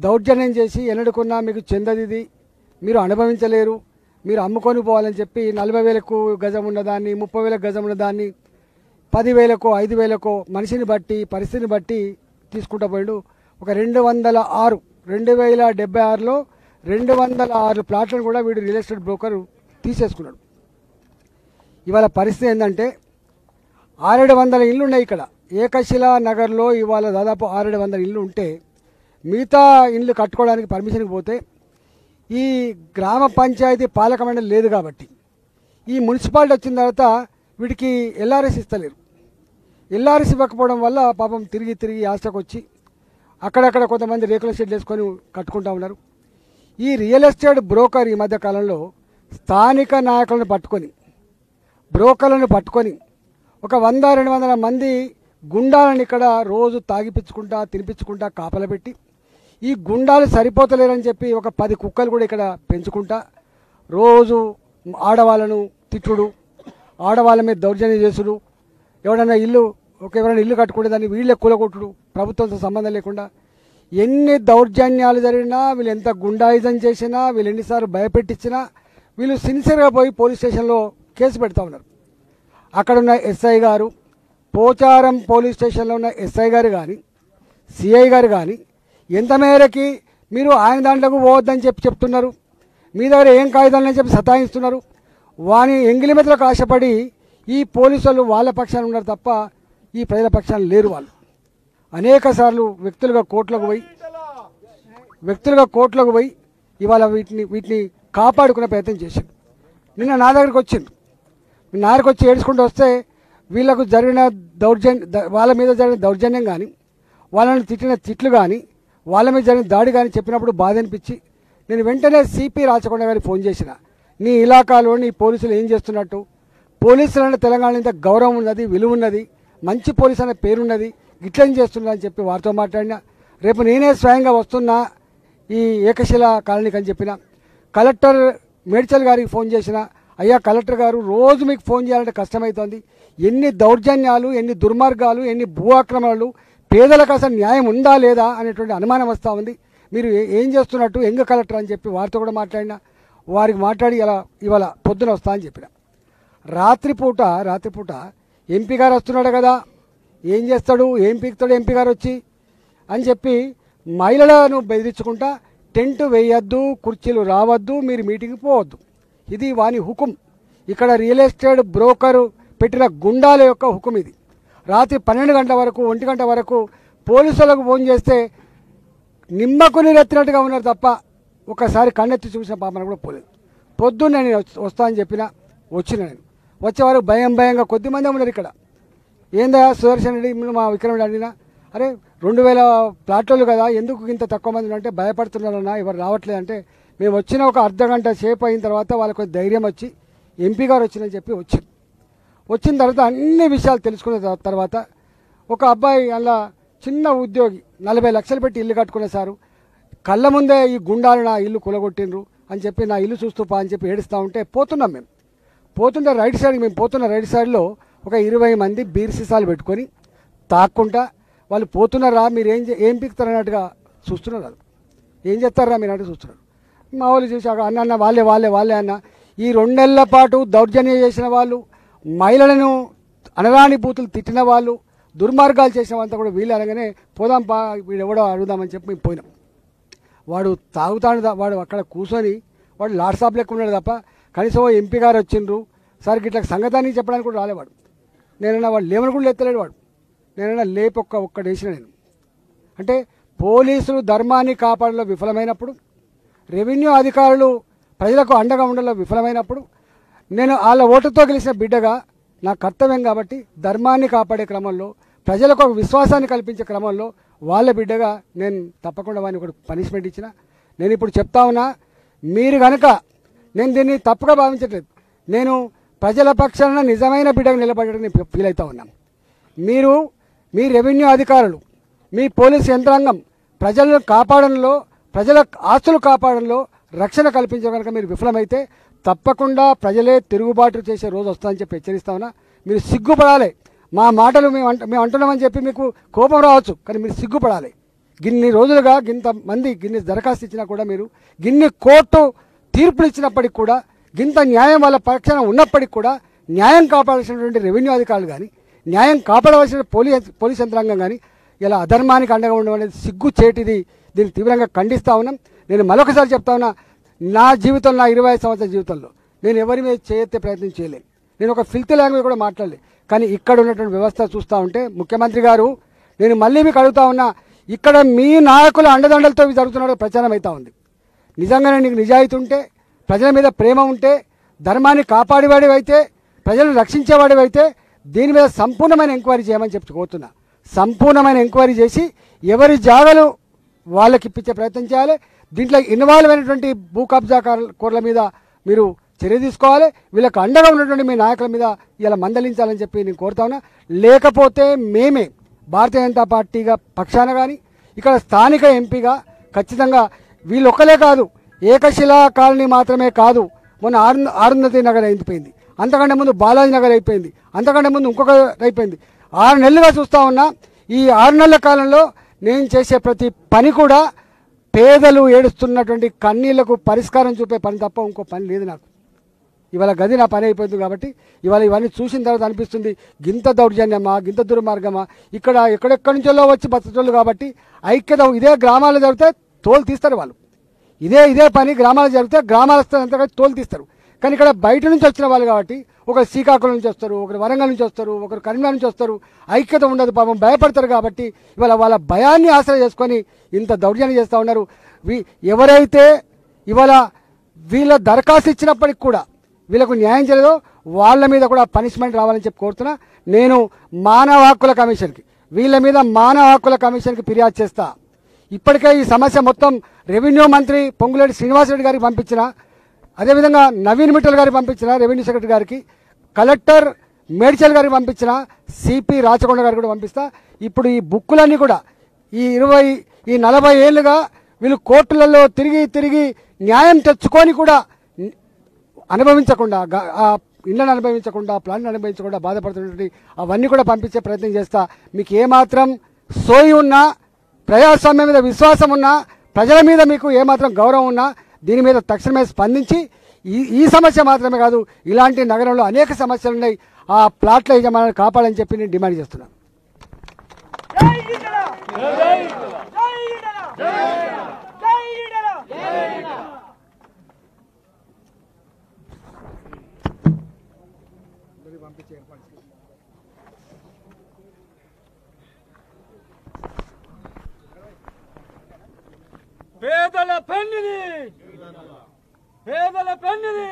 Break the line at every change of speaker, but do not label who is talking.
దౌర్జన్యం చేసి ఎన్నడుకున్నా మీకు చెందదిది, మీరు అనుభవించలేరు, మీరు అమ్ముకొని పోవాలని చెప్పి 40,000కు గజం ఉన్నదాన్ని, 30,000 గజం ఉన్నదాన్ని 10,000కో 5,000కో మనిషిని బట్టి పరిస్థితిని బట్టి తీసుకుంటూ పోయాడు. ఒక 206 2076లో 206 ప్లాట్లను కూడా వీడు రియల్ ఎస్టేట్ బ్రోకర్ తీసేసుకున్నాడు. ఇవాళ పరిస్థితి ఏంటంటే 600 ఇళ్ళు ఉన్నాయి ఇక్కడ ఏకశిలా నగర్లో. ఇవాళ దాదాపు 600 ఇళ్ళు ఉంటే మిగతా ఇళ్ళు కట్టుకోవడానికి పర్మిషన్కి పోతే ఈ గ్రామ పంచాయతీ పాలక మండలి లేదు కాబట్టి, ఈ మున్సిపాలిటీ వచ్చిన తర్వాత వీటికి ఎల్ఆర్ఎస్ ఇస్తలేరు. ఎల్ఆర్ఎస్ ఇవ్వకపోవడం వల్ల పాపం తిరిగి ఆశకు వచ్చి అక్కడక్కడ కొంతమంది రేకుల షెడ్లు వేసుకొని కట్టుకుంటా ఉన్నారు. ఈ రియల్ ఎస్టేట్ బ్రోకర్ ఈ మధ్య కాలంలో స్థానిక నాయకులను పట్టుకొని, బ్రోకర్లను పట్టుకొని ఒక 100-200 మంది గుండాలను ఇక్కడ రోజు తాగిపించుకుంటా తినిపించుకుంటా కాపలా పెట్టి, ఈ గుండాలు సరిపోతలేరని చెప్పి ఒక 10 కుక్కలు కూడా ఇక్కడ పెంచుకుంటా రోజు ఆడవాళ్ళను తిట్టుడు, ఆడవాళ్ళ మీద దౌర్జన్యం చేసుడు, ఎవరైనా ఇల్లు కట్టుకుంటే దాన్ని వీళ్ళే కూలగొట్టుడు, ప్రభుత్వంతో సంబంధం లేకుండా ఎన్ని దౌర్జన్యాలు జరిగినా, వీళ్ళు ఎంత గుండాయిజం చేసినా, వీళ్ళు ఎన్నిసార్లు భయపెట్టించినా వీళ్ళు సిన్సియర్గా పోయి పోలీస్ స్టేషన్లో కేసు పెడతా ఉన్నారు. అక్కడున్న ఎస్ఐ గారు, పోచారం పోలీస్ స్టేషన్లో ఉన్న ఎస్ఐ గారు కానీ సిఐ గారు కానీ ఎంత మేరకి మీరు ఆయన దాంట్లోకి పోవద్దని చెప్తున్నారు, మీ దగ్గర ఏం కాగితాలని చెప్పి సతాయిస్తున్నారు. వాని ఎంగిలిమెతలకు ఆశపడి ఈ పోలీసు వాళ్ళు వాళ్ళ పక్షాన ఉన్నారు తప్ప ఈ ప్రజల పక్షాన లేరు. వాళ్ళు అనేక సార్లు వ్యక్తులుగా కోర్టులకు పోయి ఇవాళ వీటిని కాపాడుకునే ప్రయత్నం చేశారు. నిన్న నా దగ్గరికి వచ్చింది, నా దగ్గరికి వచ్చి ఏడ్చుకుంటూ వస్తే వీళ్ళకు జరిగిన వాళ్ళ మీద జరిగిన దౌర్జన్యం కానీ, వాళ్ళని తిట్టిన తిట్లు కానీ, వాళ్ళ మీద జరిగిన దాడి కానీ చెప్పినప్పుడు బాధ అనిపించి నేను వెంటనే సిపి రాచకొండ గారికి ఫోన్ చేసిన. నీ ఇలాకాలోని పోలీసులు ఏం చేస్తున్నట్టు, పోలీసులనే తెలంగాణ ఇంత గౌరవం ఉన్నది, విలువ ఉన్నది, మంచి పోలీసు అనే పేరున్నది, ఇట్లేం చేస్తున్నా అని చెప్పి వారితో మాట్లాడినా. రేపు నేనే స్వయంగా వస్తున్నా ఈ ఏకశిల కాలనీకి అని చెప్పిన. కలెక్టర్ మేడ్చల్ గారికి ఫోన్ చేసిన, అయ్యా కలెక్టర్ గారు రోజు మీకు ఫోన్ చేయాలంటే కష్టమవుతుంది, ఎన్ని దౌర్జన్యాలు, ఎన్ని దుర్మార్గాలు, ఎన్ని భూ ఆక్రమణలు, పేదలకు అసలు న్యాయం ఉందా లేదా అనేటువంటి అనుమానం వస్తూ ఉంది, మీరు ఏం చేస్తున్నట్టు యంగ్ కలెక్టర్ అని చెప్పి వారితో కూడా మాట్లాడినా. వారికి మాట్లాడి ఇవాళ పొద్దున వస్తా అని చెప్పిన. రాత్రిపూట ఎంపీ గారు వస్తున్నాడు కదా, ఏం చేస్తాడు, ఏం పీకుతాడు ఎంపీ గారు వచ్చి అని చెప్పి మహిళలను బెదిరించుకుంటా టెంట్ వేయద్దు, కుర్చీలు రావద్దు, మీరు మీటింగ్కి పోవద్దు, ఇది వాని హుకుం. ఇక్కడ రియల్ ఎస్టేట్ బ్రోకరు పెట్టిన గుండాల యొక్క హుకుం ఇది. రాత్రి 12 గంటల వరకు 1 గంట వరకు పోలీసులకు ఫోన్ చేస్తే నిమ్మకుని రెత్తినట్టుగా ఉన్నారు తప్ప ఒకసారి కన్నెత్తి చూసిన పాపన కూడా పోలేదు. పొద్దున్న నేను వస్తా అని చెప్పిన, వచ్చిన నేను వచ్చేవారు భయంగా కొద్దిమంది ఉన్నారు ఇక్కడ. ఏందా సుదర్శన్ రెడ్డి మా విక్రమ్ రెడ్డి అడిగినా, అరే 2000 ప్లాట్లు కదా, ఎందుకు ఇంత తక్కువ మంది అంటే భయపడుతున్నారన్నా, ఎవరు రావట్లేదంటే మేము వచ్చిన ఒక అర్ధగంట సేపు అయిన తర్వాత వాళ్ళకు ధైర్యం వచ్చి ఎంపీ గారు వచ్చిందని చెప్పి వచ్చిన తర్వాత అన్ని విషయాలు తెలుసుకున్న తర్వాత ఒక అబ్బాయి అలా చిన్న ఉద్యోగి 40 లక్షలు పెట్టి ఇల్లు కట్టుకునే సారు కళ్ళ ముందే ఈ గుండాలు నా ఇల్లు కూలగొట్టిండ్రు అని చెప్పి నా ఇల్లు చూస్తూ పా అని చెప్పి ఏడుస్తూ ఉంటే పోతున్నాం. మేము పోతుంటే రైట్ సైడ్లో ఒక 20 మంది బీర్ సీసాలు పెట్టుకొని తాక్కుంటా వాళ్ళు పోతున్నారా, మీరు ఏం పీకుతారన్నట్టుగా చూస్తున్నారు. ఏం చేస్తారా మీరు అంటే చూస్తున్నారు. మా వాళ్ళు చూసి అన్న వాళ్ళే అన్న. ఈ 2 నెలల పాటు దౌర్జన్యం చేసిన వాళ్ళు, మహిళలను అనరాని బూతులు తిట్టిన వాళ్ళు, దుర్మార్గాలు చేసిన వాళ్ళంతా కూడా వీళ్ళు అనగానే పోదాం పా వీడు ఎవడో అడుగుదామని చెప్పి మేము పోయినాం. వాడు తాగుతాడు, వాడు అక్కడ కూర్చొని వాడు లాడ్సాప్ లెక్క ఉన్నాడు తప్ప కనీసం ఎంపీ గారు వచ్చిండ్రు సార్ ఇట్లా సంగతాన్ని చెప్పడానికి కూడా రాలేవాడు. నేనన్నా వాడు లేవని కూడా ఎత్తలేడు వాడు. నేనన్నా లేపు ఒక్కటి వేసిన నేను. అంటే పోలీసులు ధర్మాన్ని కాపాడలో విఫలమైనప్పుడు, రెవెన్యూ అధికారులు ప్రజలకు అండగా ఉండలో విఫలమైనప్పుడు, నేను వాళ్ళ ఓటుతో గెలిచిన బిడ్డగా నా కర్తవ్యం కాబట్టి ధర్మాన్ని కాపాడే క్రమంలో, ప్రజలకు ఒక విశ్వాసాన్ని కల్పించే క్రమంలో వాళ్ళ బిడ్డగా నేను తప్పకుండా వాడిని ఒకటి పనిష్మెంట్ ఇచ్చిన. నేను ఇప్పుడు చెప్తా ఉన్నా, మీరు కనుక, నేను దీన్ని తప్పుగా భావించట్లేదు, నేను ప్రజల పక్షాన నిజమైన బిడ్డగా నిలబడడానికి నేను ఫీల్ అవుతా ఉన్నాను. మీరు మీ రెవెన్యూ అధికారులు, మీ పోలీసు యంత్రాంగం ప్రజలను కాపాడంలో, ప్రజల ఆస్తులు కాపాడంలో రక్షణ కల్పించే కనుక మీరు విఫలమైతే తప్పకుండా ప్రజలే తిరుగుబాటు చేసే రోజు వస్తుందని చెప్పి హెచ్చరిస్తా ఉన్నా. మీరు సిగ్గుపడాలి. మా మాటలు మేము అంటున్నామని చెప్పి మీకు కోపం రావచ్చు, కానీ మీరు సిగ్గుపడాలి. గిన్ని రోజులుగా గిన్ని దరఖాస్తు ఇచ్చినా కూడా మీరు గిన్ని కోర్టు తీర్పులు ఇచ్చినప్పటికి కూడా గింత న్యాయం వాళ్ళ పక్షాన ఉన్నప్పటికి కూడా న్యాయం కాపాడాల్సినటువంటి రెవెన్యూ అధికారులు కానీ న్యాయం కాపాడవలసిన పోలీస్ యంత్రాంగం కానీ ఇలా అధర్మానికి అండగా ఉండడం అనేది సిగ్గు చేటిది. దీన్ని తీవ్రంగా ఖండిస్తా ఉన్నాం. నేను మరొకసారి చెప్తా ఉన్నా, నా జీవితంలో నా 25 సంవత్సరాల జీవితంలో నేను ఎవరి మీద చేయెత్తే ప్రయత్నం చేయలేదు. నేను ఒక ఫిల్తీ లాంగ్వేజ్ కూడా మాట్లాడలేదు. కానీ ఇక్కడ ఉన్నటువంటి వ్యవస్థ చూస్తూ ఉంటే ముఖ్యమంత్రి గారు, నేను మళ్ళీ మీకు అడుగుతా ఉన్నా, ఇక్కడ మీ నాయకుల అండదండలతో జరుగుతున్న ప్రచారం అవుతా ఉంది. నిజంగానే నీకు నిజాయితీ ఉంటే, ప్రజల మీద ప్రేమ ఉంటే, ధర్మాన్ని కాపాడేవాడివైతే, ప్రజలను రక్షించేవాడివైతే దీని మీద సంపూర్ణమైన ఎంక్వైరీ చేయమని చెప్పి కోరుతున్నా. సంపూర్ణమైన ఎంక్వైరీ చేసి ఎవరి జాగాలు వాళ్ళకి ఇప్పించే ప్రయత్నం చేయాలి. దీంట్లో ఇన్వాల్వ్ అయినటువంటి భూ కబ్జాకోర్ల మీద మీరు చర్య తీసుకోవాలి. వీళ్ళకి అండగా ఉన్నటువంటి మీ నాయకుల మీద ఇలా మందలించాలని చెప్పి నేను కోరుతా ఉన్నా. లేకపోతే మేమే భారతీయ జనతా పార్టీగా పక్షాన కానీ ఇక్కడ స్థానిక ఎంపీగా ఖచ్చితంగా వీళ్ళు ఒక్కలే కాదు, ఏకశిలా కాలనీ మాత్రమే కాదు, మొన్న ఆరుంధతి నగర్ అయిపోయింది, అంతకంటే ముందు బాలాజీ నగర్ అయిపోయింది, అంతకంటే ముందు ఇంకొక అయిపోయింది. 6 నెలలుగా చూస్తూ ఉన్నా. ఈ 6 నెలల కాలంలో నేను చేసే ప్రతి పని కూడా పేదలు ఏడుస్తున్నటువంటి కన్నీళ్లకు పరిష్కారం చూపే పని తప్ప ఇంకో పని లేదు నాకు. ఇవాళ గది నా పని అయిపోతుంది కాబట్టి ఇవాళ ఇవన్నీ చూసిన తర్వాత అనిపిస్తుంది, గింత దౌర్జన్యమా, గింత దుర్మార్గమా. ఇక్కడ ఎక్కడెక్కడి నుంచో వచ్చి బతకటోళ్ళు కాబట్టి ఐక్యత. ఇదే గ్రామాల్లో జరిగితే తోలు తీస్తారు వాళ్ళు. ఇదే పని గ్రామాలు జరిగితే గ్రామాలంతా తోలు తీస్తారు. కానీ ఇక్కడ బయట నుంచి వచ్చిన వాళ్ళు కాబట్టి ఒకరు శ్రీకాకుళం నుంచి వస్తారు, ఒకరు వరంగల్ నుంచి వస్తారు, ఒకరు కరీంనగర్ నుంచి వస్తారు. ఐక్యత ఉండదు, పాపం భయపడతారు. కాబట్టి ఇవాళ వాళ్ళ భయాన్ని ఆశ్రయ చేసుకొని ఇంత దౌర్జన్యం చేస్తూ ఉన్నారు. ఎవరైతే ఇవాళ వీళ్ళ దరఖాస్తు ఇచ్చినప్పటికి కూడా వీళ్ళకు న్యాయం చేయలేదో వాళ్ళ మీద కూడా పనిష్మెంట్ రావాలని చెప్పి కోరుతున్నా. నేను మానవ హక్కుల కమిషన్కి, వీళ్ళ మీద మానవ హక్కుల కమిషన్కి ఫిర్యాదు చేస్తా. ఇప్పటికే ఈ సమస్య మొత్తం రెవెన్యూ మంత్రి పొంగులేటి శ్రీనివాసరెడ్డి గారికి పంపించిన, అదేవిధంగా నవీన్ మిట్టల్ గారికి పంపించిన రెవెన్యూ సెక్రటరీ గారికి, కలెక్టర్ మేడ్చల్ గారికి పంపించిన, సిపి రాచకొండ గారికి కూడా పంపిస్తా. ఇప్పుడు ఈ బుక్కులన్నీ కూడా ఈ 40 ఏళ్ళుగా వీళ్ళు కోర్టులలో తిరిగి న్యాయం తెచ్చుకొని కూడా అనుభవించకుండా, ఆ ఇళ్లను అనుభవించకుండా, ప్లాన్లు అనుభవించకుండా బాధపడుతున్నటువంటి అవన్నీ కూడా పంపించే ప్రయత్నం చేస్తా. మీకు ఏమాత్రం సోయి ఉన్నా, ప్రజాస్వామ్యం మీద విశ్వాసం ఉన్నా, ప్రజల మీద మీకు ఏమాత్రం గౌరవం ఉన్నా దీని మీద తక్షణమే స్పందించి ఈ సమస్య మాత్రమే కాదు, ఇలాంటి నగరంలో అనేక సమస్యలు ఉన్నాయి, ఆ ప్లాట్ల యజమానులను కాపాడని చెప్పి నేను డిమాండ్ చేస్తున్నాను.
పేదల పెన్నిది